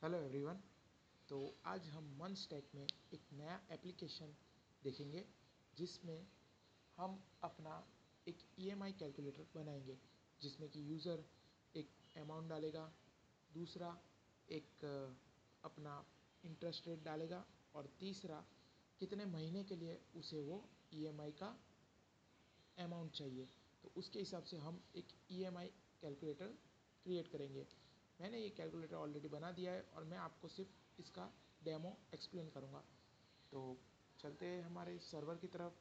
Hello everyone. तो आज हम मनस्टैक में एक नया एप्लीकेशन देखेंगे जिसमें हम अपना एक ईएमआई कैलकुलेटर बनाएंगे, जिसमें कि यूज़र एक अमाउंट डालेगा, दूसरा एक अपना इंटरेस्ट रेट डालेगा और तीसरा कितने महीने के लिए उसे वो ईएमआई का अमाउंट चाहिए। तो उसके हिसाब से हम एक ईएमआई कैलकुलेटर क्रिएट करेंगे। मैंने ये कैलकुलेटर ऑलरेडी बना दिया है और मैं आपको सिर्फ इसका डेमो एक्सप्लेन करूँगा। तो चलते हैं हमारे सर्वर की तरफ।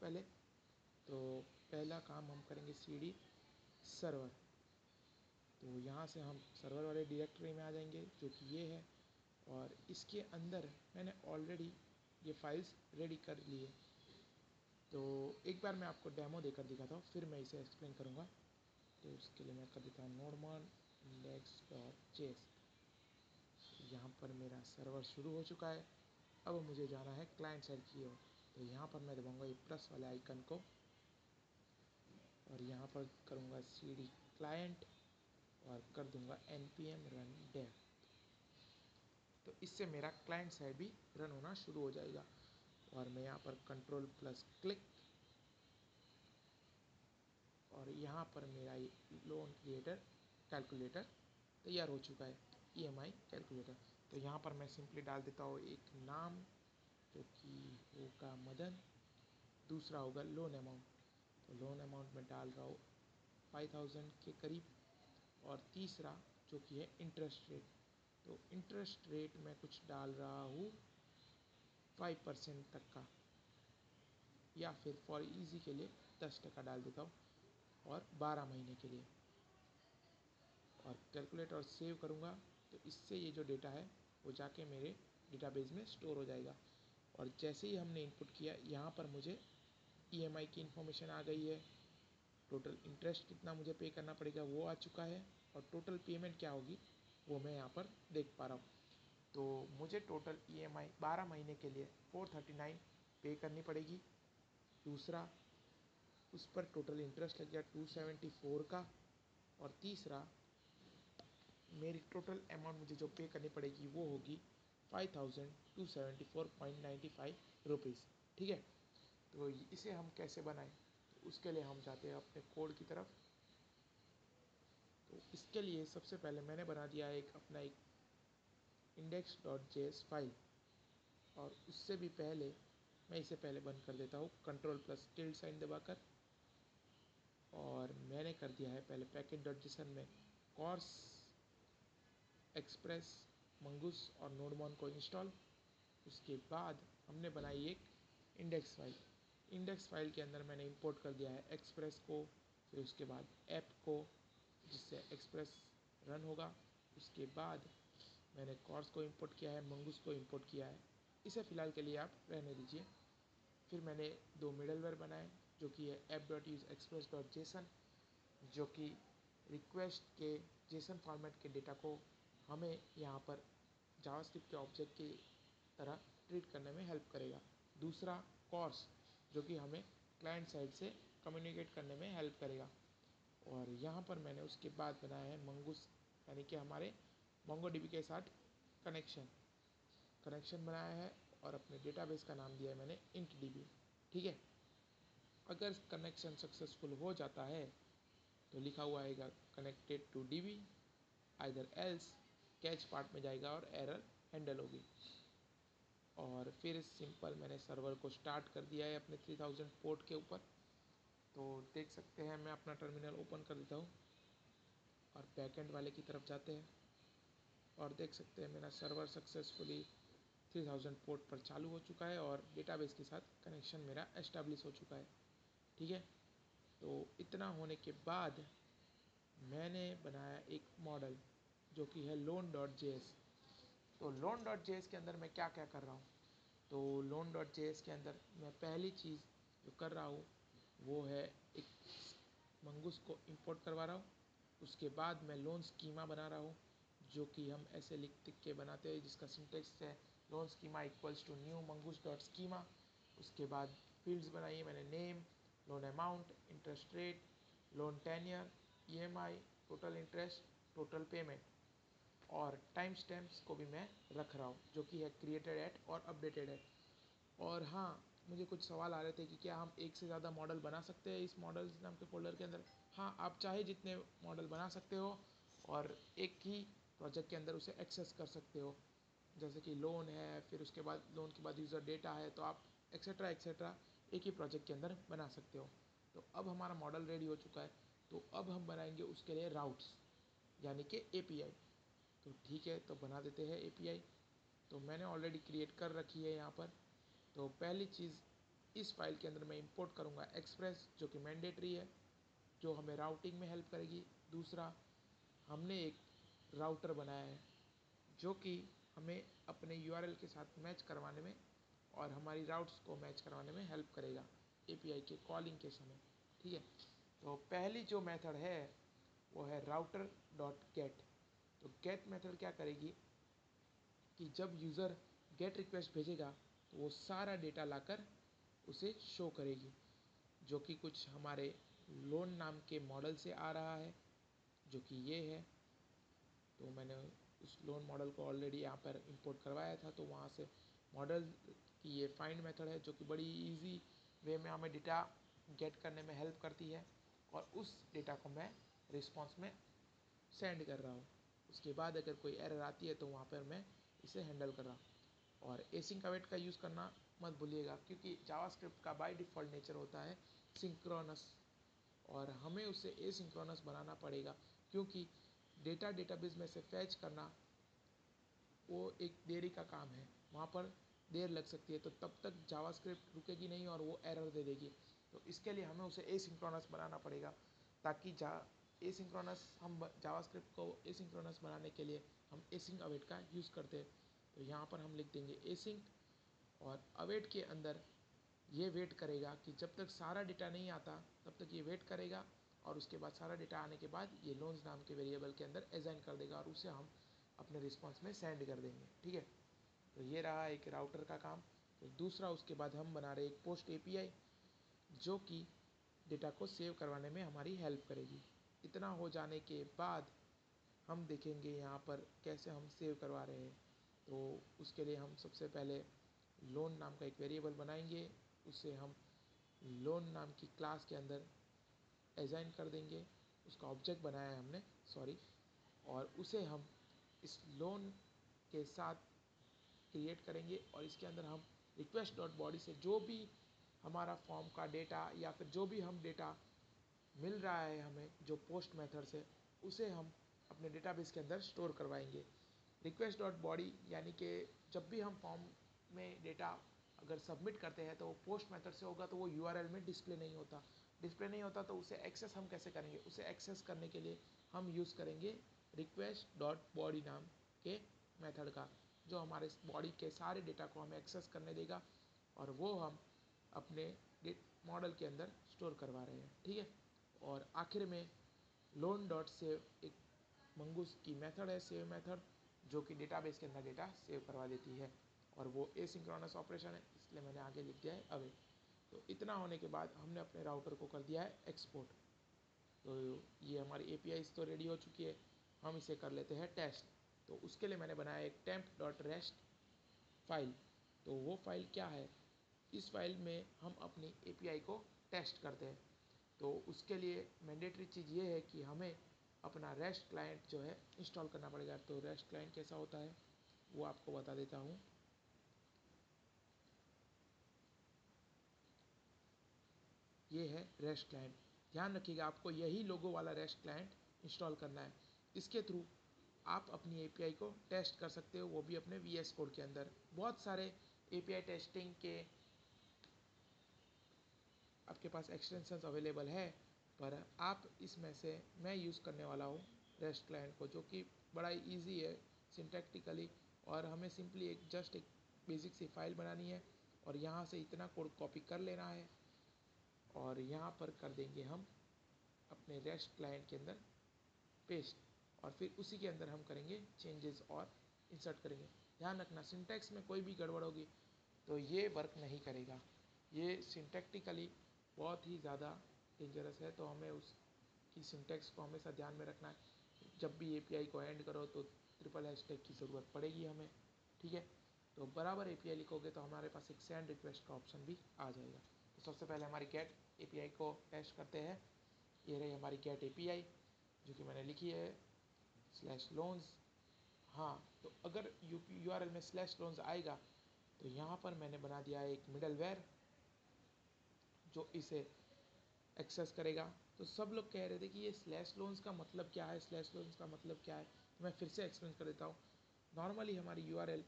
तो पहला काम हम करेंगे सीडी सर्वर। तो यहाँ से हम सर्वर वाले डायरेक्टरी में आ जाएंगे, जो कि ये है, और इसके अंदर मैंने ऑलरेडी ये फाइल्स रेडी कर ली है। तो एक बार मैं आपको डेमो देकर दिखाता हूँ, फिर मैं इसे एक्सप्लेन करूँगा। तो उसके लिए मैं कर देता हूँ नोडमन index.js। यहाँ पर मेरा सर्वर शुरू हो चुका है। अब मुझे जाना है क्लाइंट साइड की ओर। तो यहाँ पर मैं दबाऊँगा ये प्लस वाले आइकन को और यहाँ पर करूँगा cd क्लाइंट और कर दूँगा npm run dev। तो इससे मेरा क्लाइंट साइड भी रन होना शुरू हो जाएगा। और मैं यहाँ पर कंट्रोल प्लस क्लिक और यहाँ पर मेरा ये लोन क्रिएटर कैलकुलेटर तैयार हो चुका है, ईएमआई कैलकुलेटर। तो यहाँ पर मैं सिंपली डाल देता हूँ एक नाम, जो कि होगा मदन, दूसरा होगा लोन अमाउंट। तो लोन अमाउंट में डाल रहा हूँ 5000 के करीब, और तीसरा जो कि है इंटरेस्ट रेट। तो इंटरेस्ट रेट में कुछ डाल रहा हूँ 5% तक का, या फिर फॉर इजी के लिए 10% डाल देता हूँ, और 12 महीने के लिए। और कैलकुलेट और सेव करूँगा। तो इससे ये जो डेटा है वो जाके मेरे डेटाबेस में स्टोर हो जाएगा। और जैसे ही हमने इनपुट किया, यहाँ पर मुझे ईएमआई की इन्फॉर्मेशन आ गई है। टोटल इंटरेस्ट कितना मुझे पे करना पड़ेगा वो आ चुका है, और टोटल पेमेंट क्या होगी वो मैं यहाँ पर देख पा रहा हूँ। तो मुझे टोटल ईएमआई 12 महीने के लिए 439 पे करनी पड़ेगी। दूसरा, उस पर टोटल इंटरेस्ट लग गया 274 का, और तीसरा मेरी टोटल अमाउंट मुझे जो पे करनी पड़ेगी वो होगी 5274.95 रुपीज़। ठीक है। तो इसे हम कैसे बनाएं, तो उसके लिए हम जाते हैं अपने कोड की तरफ। तो इसके लिए सबसे पहले मैंने बना दिया है अपना एक index.js फाइल, और उससे भी पहले मैं इसे पहले बंद कर देता हूँ कंट्रोल प्लस टिल्ड साइन दबाकर। और मैंने कर दिया है पहले पैकेज.json में कॉर्स, एक्सप्रेस, मंगूस और नोडमॉन को इंस्टॉल। उसके बाद हमने बनाई एक इंडेक्स फाइल। इंडेक्स फाइल के अंदर मैंने इंपोर्ट कर दिया है एक्सप्रेस को, फिर उसके बाद ऐप को, जिससे एक्सप्रेस रन होगा। उसके बाद मैंने कॉर्स को इंपोर्ट किया है, मंगूस को इंपोर्ट किया है। इसे फ़िलहाल के लिए आप रहने दीजिए। फिर मैंने दो मिडलवेयर बनाए, जो कि है app.useexpress.json, जो कि रिक्वेस्ट के जेसन फॉर्मेट के डेटा को हमें यहाँ पर जावास्क्रिप्ट के ऑब्जेक्ट की तरह ट्रीट करने में हेल्प करेगा। दूसरा कॉर्स, जो कि हमें क्लाइंट साइड से कम्युनिकेट करने में हेल्प करेगा। और यहाँ पर मैंने उसके बाद बनाया है मंगूस, यानी कि हमारे मोंगोडीबी के साथ कनेक्शन बनाया है, और अपने डेटाबेस का नाम दिया है मैंने इंटडीबी। ठीक है। अगर कनेक्शन सक्सेसफुल हो जाता है तो लिखा हुआ आएगा connected to DB, either else catch part में जाएगा और एरर हैंडल होगी। और फिर सिंपल मैंने सर्वर को स्टार्ट कर दिया है अपने 3000 पोर्ट के ऊपर। तो देख सकते हैं, मैं अपना टर्मिनल ओपन कर देता हूँ और बैकएंड वाले की तरफ जाते हैं, और देख सकते हैं मेरा सर्वर सक्सेसफुली 3000 पोर्ट पर चालू हो चुका है और डेटाबेस के साथ कनेक्शन मेरा एस्टेब्लिश हो चुका है। ठीक है। तो इतना होने के बाद मैंने बनाया एक मॉडल, जो कि है loan.js। तो loan.js के अंदर मैं क्या क्या कर रहा हूँ, तो loan.js के अंदर मैं पहली चीज़ जो कर रहा हूँ वो है एक मंगूस को इंपोर्ट करवा रहा हूँ। उसके बाद मैं लोन स्कीमा बना रहा हूँ, जो कि हम ऐसे लिख के बनाते हैं, जिसका सिंटेक्स है loan schema equals to new mongoose dot schema. उसके बाद फील्ड्स बनाई है मैंने, name, loan amount, interest rate, loan tenure, EMI, total interest, total payment. और टाइम स्टैम्प्स को भी मैं रख रहा हूँ, जो कि है क्रिएटेड एट और अपडेटेड एट। और हाँ, मुझे कुछ सवाल आ रहे थे कि क्या हम एक से ज़्यादा मॉडल बना सकते हैं इस मॉडल्स नाम के फ़ोल्डर के अंदर। हाँ, आप चाहे जितने मॉडल बना सकते हो और एक ही प्रोजेक्ट के अंदर उसे एक्सेस कर सकते हो। जैसे कि लोन है, फिर उसके बाद लोन के बाद यूज़र डेटा है, तो आप एक्सेट्रा एक्सेट्रा एक ही प्रोजेक्ट के अंदर बना सकते हो। तो अब हमारा मॉडल रेडी हो चुका है, तो अब हम बनाएंगे उसके लिए राउट्स, यानी कि एपीआई। तो ठीक है, तो बना देते हैं एपीआई। तो मैंने ऑलरेडी क्रिएट कर रखी है यहाँ पर। तो पहली चीज़, इस फाइल के अंदर मैं इंपोर्ट करूँगा एक्सप्रेस, जो कि मैंडेटरी है, जो हमें राउटिंग में हेल्प करेगी। दूसरा, हमने एक राउटर बनाया है जो कि हमें अपने यूआरएल के साथ मैच करवाने में और हमारी राउट्स को मैच करवाने में हेल्प करेगा एपीआई के कॉलिंग के समय। ठीक है, तो पहली जो मेथड है वो है राउटर डॉट गेट। तो गेट मेथड क्या करेगी कि जब यूज़र गेट रिक्वेस्ट भेजेगा तो वो सारा डेटा लाकर उसे शो करेगी, जो कि कुछ हमारे लोन नाम के मॉडल से आ रहा है, जो कि ये है। तो मैंने उस लोन मॉडल को ऑलरेडी यहाँ पर इंपोर्ट करवाया था, तो वहाँ से मॉडल की ये फाइंड मेथड है, जो कि बड़ी इजी वे में हमें डेटा गेट करने में हेल्प करती है, और उस डेटा को मैं रिस्पॉन्स में सेंड कर रहा हूँ। उसके बाद अगर कोई एरर आती है तो वहाँ पर मैं इसे हैंडल कर रहा हूँ। और एसिंक अवेट का यूज़ करना मत भूलिएगा, क्योंकि जावास्क्रिप्ट का बाय डिफ़ॉल्ट नेचर होता है सिंक्रोनस, और हमें उसे एसिंक्रोनस बनाना पड़ेगा, क्योंकि डेटा डेटाबेस में से फैच करना वो एक देरी का काम है, वहाँ पर देर लग सकती है, तो तब तक जावास्क्रिप्ट रुकेगी नहीं और वो एरर दे देगी। तो इसके लिए हमें उसे एसिंक्रोनस बनाना पड़ेगा, ताकि एसिंक्रोनस हम जावास्क्रिप्ट को एसिंक्रोनस बनाने के लिए हम एसिंक अवेट का यूज़ करते हैं। तो यहाँ पर हम लिख देंगे एसिंक, और अवेट के अंदर ये वेट करेगा कि जब तक सारा डेटा नहीं आता तब तक ये वेट करेगा, और उसके बाद सारा डेटा आने के बाद ये लोन्स नाम के वेरिएबल के अंदर असाइन कर देगा और उसे हम अपने रिस्पॉन्स में सेंड कर देंगे। ठीक है, तो ये रहा एक राउटर का काम। तो दूसरा, उसके बाद हम बना रहे एक पोस्ट एपीआई, जो कि डेटा को सेव करवाने में हमारी हेल्प करेगी। इतना हो जाने के बाद हम देखेंगे यहाँ पर कैसे हम सेव करवा रहे हैं। तो उसके लिए हम सबसे पहले लोन नाम का एक वेरिएबल बनाएंगे, उसे हम लोन नाम की क्लास के अंदर असाइन कर देंगे। उसका ऑब्जेक्ट बनाया है हमने, सॉरी, और उसे हम इस लोन के साथ क्रिएट करेंगे, और इसके अंदर हम रिक्वेस्ट डॉट बॉडी से जो भी हमारा फॉर्म का डेटा या फिर जो भी हम डेटा मिल रहा है हमें जो पोस्ट मेथड से, उसे हम अपने डेटाबेस के अंदर स्टोर करवाएंगे। रिक्वेस्ट डॉट बॉडी यानी कि जब भी हम फॉर्म में डेटा अगर सबमिट करते हैं तो वो पोस्ट मेथड से होगा, तो वो यूआरएल में डिस्प्ले नहीं होता, तो उसे एक्सेस हम कैसे करेंगे? उसे एक्सेस करने के लिए हम यूज़ करेंगे रिक्वेस्ट डॉट बॉडी नाम के मेथड का, जो हमारे बॉडी के सारे डेटा को हमें एक्सेस करने देगा, और वो हम अपने मॉडल के अंदर स्टोर करवा रहे हैं। ठीक है, और आखिर में लोन डॉट सेव एक मंगूस की मेथड है, सेव मेथड, जो कि डेटाबेस के अंदर डेटा सेव करवा देती है, और वो एसिंक्रोनस ऑपरेशन है, इसलिए मैंने आगे लिख दिया है अवे। तो इतना होने के बाद हमने अपने राउटर को कर दिया है एक्सपोर्ट। तो ये हमारी एपीआई तो रेडी हो चुकी है, हम इसे कर लेते हैं टेस्ट। तो उसके लिए मैंने बनाया एक temp डॉट रेस्ट फाइल। तो वो फाइल क्या है? इस फाइल में हम अपनी एपीआई को टेस्ट करते हैं। तो उसके लिए मैंडेटरी चीज़ ये है कि हमें अपना रेस्ट क्लाइंट जो है इंस्टॉल करना पड़ेगा। तो रेस्ट क्लाइंट कैसा होता है वो आपको बता देता हूँ। ये है रेस्ट क्लाइंट। ध्यान रखिएगा, आपको यही लोगो वाला रेस्ट क्लाइंट इंस्टॉल करना है। इसके थ्रू आप अपनी एपीआई को टेस्ट कर सकते हो, वो भी अपने वीएस कोड के अंदर। बहुत सारे एपीआई टेस्टिंग के आपके पास एक्सटेंशंस अवेलेबल है, पर आप इसमें से मैं यूज़ करने वाला हूँ रेस्ट क्लाइंट को, जो कि बड़ा इजी है सिंटैक्टिकली, और हमें सिंपली एक बेसिक सी फाइल बनानी है, और यहाँ से इतना कोड कॉपी कर लेना है, और यहाँ पर कर देंगे हम अपने रेस्ट क्लाइंट के अंदर पेस्ट, और फिर उसी के अंदर हम करेंगे चेंजेस और इंसर्ट करेंगे। ध्यान रखना, सिंटैक्स में कोई भी गड़बड़ होगी तो ये वर्क नहीं करेगा। ये सिंटैक्टिकली बहुत ही ज़्यादा डेंजरस है, तो हमें उसकी सिंटैक्स को हमेशा ध्यान में रखना है। जब भी एपीआई को एंड करो तो ट्रिपल हैशटैग की ज़रूरत पड़ेगी हमें, ठीक है। तो बराबर API लिखोगे तो हमारे पास एक सेंड रिक्वेस्ट का ऑप्शन भी आ जाएगा। तो सबसे पहले हमारी गेट API को टेस्ट करते हैं। ये रही हमारी गेट API जो कि मैंने लिखी है /loans। हाँ, तो अगर URL में /loans आएगा तो यहाँ पर मैंने बना दिया है एक मिडलवेयर जो इसे एक्सेस करेगा। तो सब लोग कह रहे थे कि ये /loans का मतलब क्या है, /loans का मतलब क्या है, तो मैं फिर से एक्सप्लेन कर देता हूँ। नॉर्मली हमारी URL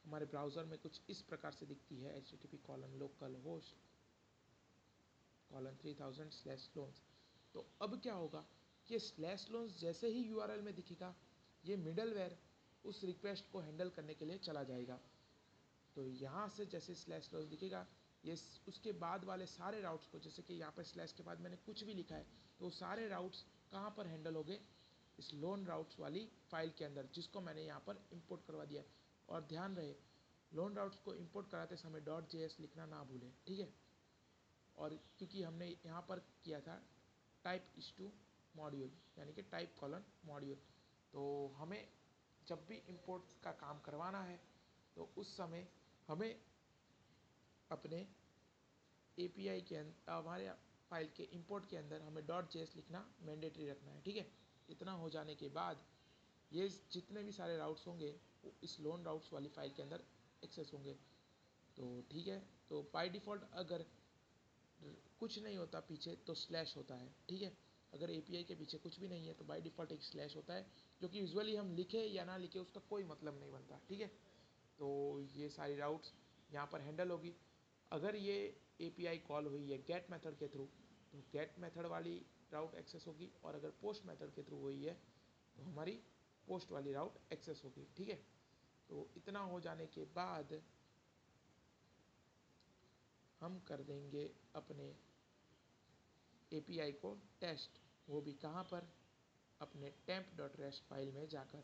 हमारे ब्राउज़र में कुछ इस प्रकार से दिखती है http://localhost:3000/loans। तो अब क्या होगा कि /loans जैसे ही URL में दिखेगा ये मिडलवेयर उस रिक्वेस्ट को हैंडल करने के लिए चला जाएगा। तो यहाँ से जैसे /loans दिखेगा ये उसके बाद वाले सारे राउट्स को, जैसे कि यहाँ पर स्लैश के बाद मैंने कुछ भी लिखा है तो सारे राउट्स कहाँ पर हैंडल हो गए, इस लोन राउट्स वाली फाइल के अंदर, जिसको मैंने यहाँ पर इंपोर्ट करवा दिया है। और ध्यान रहे लोन राउट्स को इंपोर्ट कराते समय .js लिखना ना भूलें, ठीक है। और क्योंकि हमने यहाँ पर किया था टाइप इज टू मॉड्यूल, यानी कि टाइप कॉलन मॉड्यूल, तो हमें जब भी इंपोर्ट का काम करवाना है तो उस समय हमें अपने API के अंदर हमारे फाइल के इंपोर्ट के अंदर हमें .js लिखना मैंडेटरी रखना है, ठीक है। इतना हो जाने के बाद ये जितने भी सारे राउट्स होंगे वो इस लोन राउट्स वाली फाइल के अंदर एक्सेस होंगे। तो ठीक है, तो बाय डिफ़ॉल्ट अगर कुछ नहीं होता पीछे तो स्लैश होता है, ठीक है। अगर API के पीछे कुछ भी नहीं है तो बाय डिफ़ॉल्ट एक स्लैश होता है, जो कि यूजुअली हम लिखे या ना लिखे उसका कोई मतलब नहीं बनता, ठीक है। तो ये सारी राउट्स यहाँ पर हैंडल होगी। अगर ये API कॉल हुई है गेट मेथड के थ्रू तो गेट मेथड वाली राउट एक्सेस होगी, और अगर पोस्ट मेथड के थ्रू हुई है तो हमारी पोस्ट वाली राउट एक्सेस होगी, ठीक है। तो इतना हो जाने के बाद हम कर देंगे अपने API को टेस्ट, वो भी कहाँ पर, अपने temp.rest फाइल में जाकर।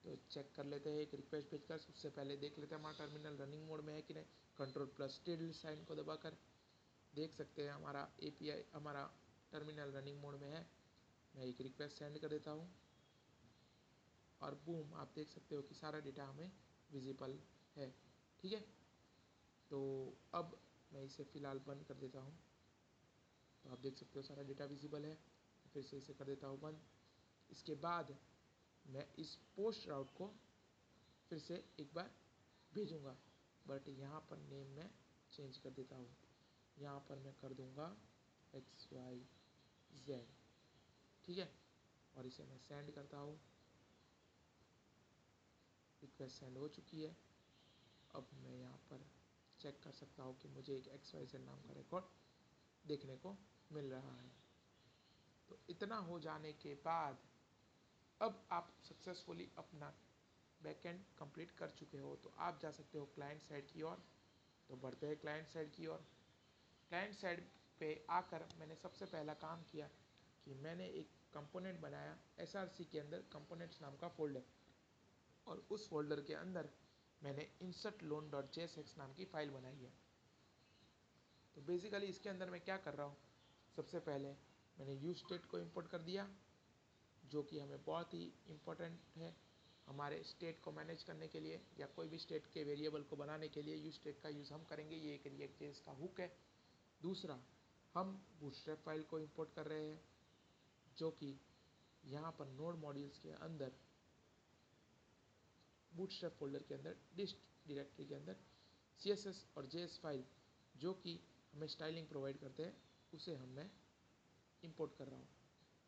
तो चेक कर लेते हैं एक रिक्वेस्ट भेजकर। उससे पहले देख लेते हैं हमारा टर्मिनल रनिंग मोड में है कि नहीं। Ctrl+tilde साइन को दबाकर देख सकते हैं हमारा API हमारा टर्मिनल रनिंग मोड में है। मैं एक रिक्वेस्ट सेंड कर देता हूँ और बूम, आप देख सकते हो कि सारा डेटा हमें विजिबल है, ठीक है। तो अब मैं इसे फ़िलहाल बंद कर देता हूँ। तो आप देख सकते हो सारा डेटा विजिबल है। फिर से इसे कर देता हूँ बंद। इसके बाद मैं इस पोस्ट राउट को फिर से एक बार भेजूँगा, बट यहाँ पर नेम में चेंज कर देता हूँ। यहाँ पर मैं कर दूँगा XYZ, ठीक है। और इसे मैं सेंड करता हूँ। रिक्वेस्ट सेंड हो चुकी है। अब मैं यहाँ पर चेक कर सकता हूँ कि मुझे एक XYZ नाम का रिकॉर्ड देखने को मिल रहा है। तो इतना हो जाने के बाद अब आप सक्सेसफुली अपना बैकएंड कंप्लीट कर चुके हो, तो आप जा सकते हो क्लाइंट साइड की ओर। तो बढ़ते हैं क्लाइंट साइड की ओर। क्लाइंट साइड पे आकर मैंने सबसे पहला काम किया कि मैंने एक कंपोनेंट बनाया SRC के अंदर कंपोनेंट्स नाम का फोल्डर, और उस फोल्डर के अंदर मैंने insert_loan.jsx नाम की फ़ाइल बनाई है। तो बेसिकली इसके अंदर मैं क्या कर रहा हूँ, सबसे पहले मैंने यूज स्टेट को इंपोर्ट कर दिया, जो कि हमें बहुत ही इम्पोर्टेंट है हमारे स्टेट को मैनेज करने के लिए, या कोई भी स्टेट के वेरिएबल को बनाने के लिए यूज स्टेट का यूज़ हम करेंगे। ये एक React.js का हुक है। दूसरा, हम बूटस्ट्रैप फाइल को इंपोर्ट कर रहे हैं, जो कि यहाँ पर नोड मॉड्यूल्स के अंदर बूटस्ट्रैप फोल्डर के अंदर डिस्ट डायरेक्टरी के अंदर CSS और JS फाइल जो कि हमें स्टाइलिंग प्रोवाइड करते हैं उसे मैं इंपोर्ट कर रहा हूँ।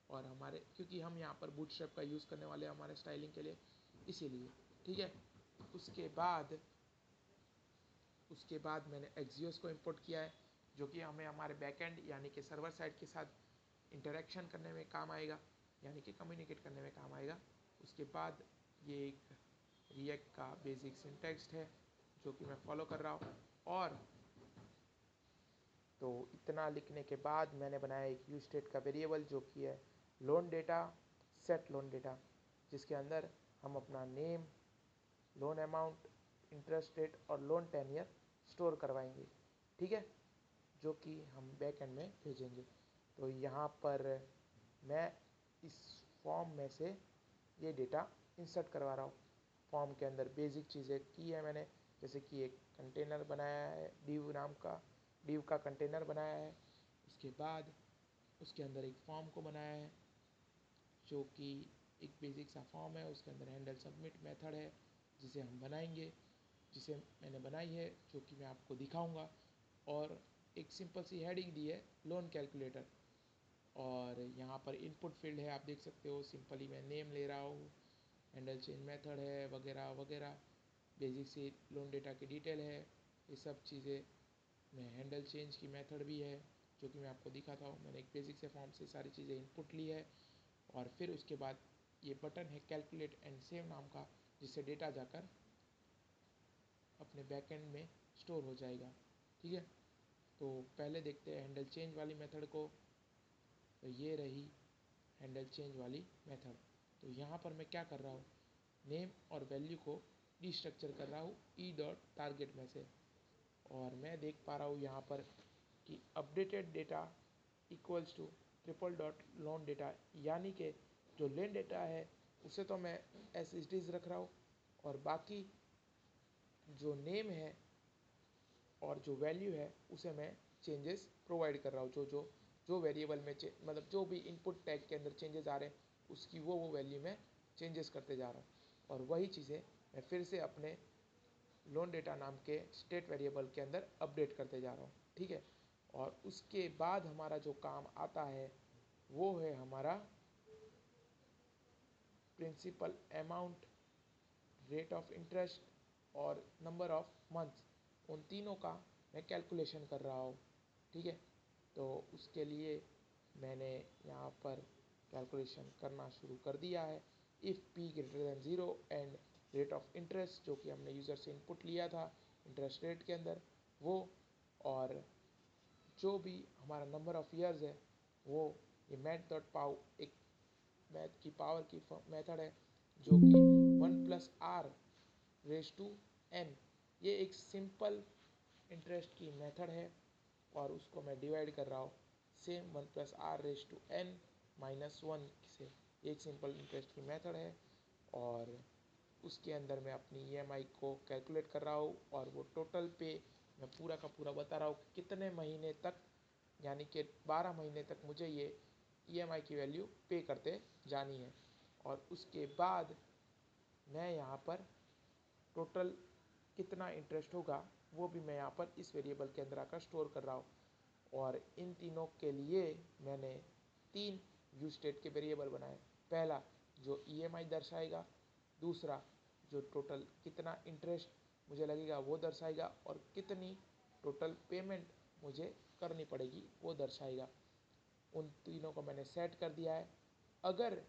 और हमारे क्योंकि हम यहाँ पर बूटस्ट्रैप का यूज़ करने वाले हैं हमारे स्टाइलिंग के लिए, इसीलिए, ठीक है। उसके बाद मैंने Axios को इंपोर्ट किया है, जो कि हमें हमारे बैकएंड यानी कि सर्वर साइड के साथ इंटरेक्शन करने में काम आएगा, यानी कि कम्युनिकेट करने में काम आएगा। उसके बाद ये एक React का बेसिक सिंटैक्स है जो कि मैं फॉलो कर रहा हूँ। और तो इतना लिखने के बाद मैंने बनाया एक यूज स्टेट का वेरिएबल जो कि है loan data set loan data, जिसके अंदर हम अपना name, loan amount, interest rate और लोन टेन्योर स्टोर करवाएंगे, ठीक है, जो कि हम बैक एंड में भेजेंगे। तो यहाँ पर मैं इस फॉर्म में से ये डेटा इंसर्ट करवा रहा हूँ फॉर्म के अंदर। बेसिक चीज़ें की है मैंने, जैसे कि एक कंटेनर बनाया है डिव नाम का, डिव का कंटेनर बनाया है। उसके बाद उसके अंदर एक फॉर्म को बनाया है जो कि एक बेसिक सा फॉर्म है। उसके अंदर हैंडल सबमिट मेथड है जिसे हम बनाएंगे, जिसे मैंने बनाई है, जो कि मैं आपको दिखाऊंगा। और एक सिंपल सी हेडिंग दी है लोन कैलकुलेटर, और यहाँ पर इनपुट फील्ड है, आप देख सकते हो। सिंपली मैं नेम ले रहा हूँ, हैंडल चेंज मेथड है वगैरह वगैरह, बेसिक सी लोन डेटा की डिटेल है, ये सब चीज़ें। मैं हैंडल चेंज की मेथड भी है जो कि मैं आपको दिखाता हूँ। मैंने एक बेसिक से फॉर्म से सारी चीज़ें इनपुट ली है, और फिर उसके बाद ये बटन है कैलकुलेट एंड सेव नाम का, जिससे डेटा जाकर अपने बैकएंड में स्टोर हो जाएगा। ठीक है, तो पहले देखते हैं हैंडल चेंज वाली मेथड को। तो ये रही हैंडल चेंज वाली मेथड। तो यहाँ पर मैं क्या कर रहा हूँ, नेम और वैल्यू को डिस्ट्रक्चर कर रहा हूँ ई डॉट टारगेट में से, और मैं देख पा रहा हूँ यहाँ पर कि updated data equals to triple dot loan data, यानी कि जो लेन डेटा है उसे तो मैं एज इट इज़ रख रहा हूँ, और बाकी जो नेम है और जो वैल्यू है उसे मैं चेंजेस प्रोवाइड कर रहा हूँ। जो वेरिएबल में मतलब जो भी इनपुट टैग के अंदर चेंजेस आ रहे हैं उसकी वो वैल्यू में चेंजेस करते जा रहा हूँ, और वही चीज़ें मैं फिर से अपने लोन डेटा नाम के स्टेट वेरिएबल के अंदर अपडेट करते जा रहा हूँ। ठीक है, और उसके बाद हमारा जो काम आता है वो है हमारा principal amount, rate of interest और नंबर ऑफ मंथ्स, उन तीनों का मैं कैलकुलेशन कर रहा हूँ। ठीक है, तो उसके लिए मैंने यहाँ पर कैलकुलेशन करना शुरू कर दिया है। If p greater than 0 and rate of interest, जो कि हमने यूज़र से इनपुट लिया था इंटरेस्ट रेट के अंदर वो, और जो भी हमारा नंबर ऑफ ईयर्स है वो, ये मैथ डॉट पाव एक मैथ की पावर की मेथड है जो कि 1+r रेज टू n, ये एक सिंपल इंटरेस्ट की मेथड है, और उसको मैं डिवाइड कर रहा हूँ same 1+r raise to n -1 से। एक सिंपल इंटरेस्ट की मेथड है, और उसके अंदर मैं अपनी ईएमआई को कैलकुलेट कर रहा हूँ, और वो टोटल पे मैं पूरा का पूरा बता रहा हूँ कितने महीने तक, यानी कि 12 महीने तक मुझे ये ईएमआई की वैल्यू पे करते जानी है। और उसके बाद मैं यहाँ पर टोटल कितना इंटरेस्ट होगा वो भी मैं यहाँ पर इस वेरिएबल के अंदर आकर स्टोर कर रहा हूँ। और इन तीनों के लिए मैंने 3 व्यू स्टेट के वेरिएबल बनाए। पहला जो ईएमआई दर्शाएगा, दूसरा जो टोटल कितना इंटरेस्ट मुझे लगेगा वो दर्शाएगा, और कितनी टोटल पेमेंट मुझे करनी पड़ेगी वो दर्शाएगा। उन तीनों को मैंने सेट कर दिया है। अगर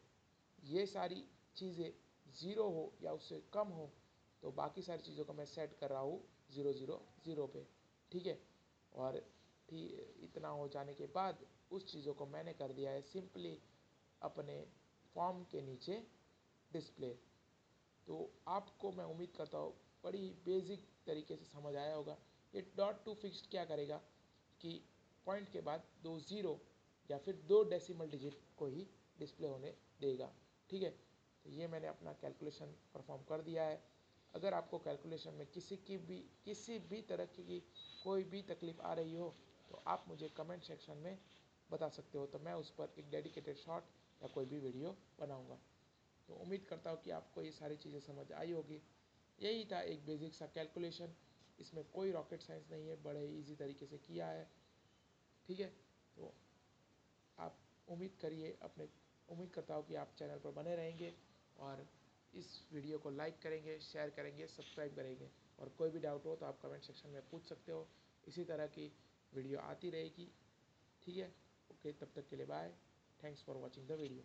ये सारी चीज़ें ज़ीरो हो या उससे कम हो तो बाकी सारी चीज़ों को मैं सेट कर रहा हूँ 0 0 0 पे। ठीक है, और ठीक इतना हो जाने के बाद उस चीज़ों को मैंने कर दिया है सिंपली अपने फॉर्म के नीचे डिस्प्ले। तो आपको मैं उम्मीद करता हूँ बड़ी बेसिक तरीके से समझ आया होगा। ये डॉट टू फिक्स्ड क्या करेगा कि पॉइंट के बाद 2 ज़ीरो या फिर 2 डेसिमल डिजिट को ही डिस्प्ले होने देगा। ठीक है, तो ये मैंने अपना कैलकुलेशन परफॉर्म कर दिया है। अगर आपको कैलकुलेशन में किसी भी तरह की कोई भी तकलीफ़ आ रही हो तो आप मुझे कमेंट सेक्शन में बता सकते हो, तो मैं उस पर एक डेडिकेटेड शॉर्ट या कोई भी वीडियो बनाऊंगा। तो उम्मीद करता हूँ कि आपको ये सारी चीज़ें समझ आई होगी। यही था एक बेसिक सा कैलकुलेशन, इसमें कोई रॉकेट साइंस नहीं है, बड़े इजी तरीके से किया है। ठीक है, तो आप उम्मीद करता हूँ कि आप चैनल पर बने रहेंगे और इस वीडियो को लाइक करेंगे, शेयर करेंगे, सब्सक्राइब करेंगे, और कोई भी डाउट हो तो आप कमेंट सेक्शन में पूछ सकते हो। इसी तरह की वीडियो आती रहेगी। ठीक है, ओके, तब तक के लिए bye. Thanks for watching the video.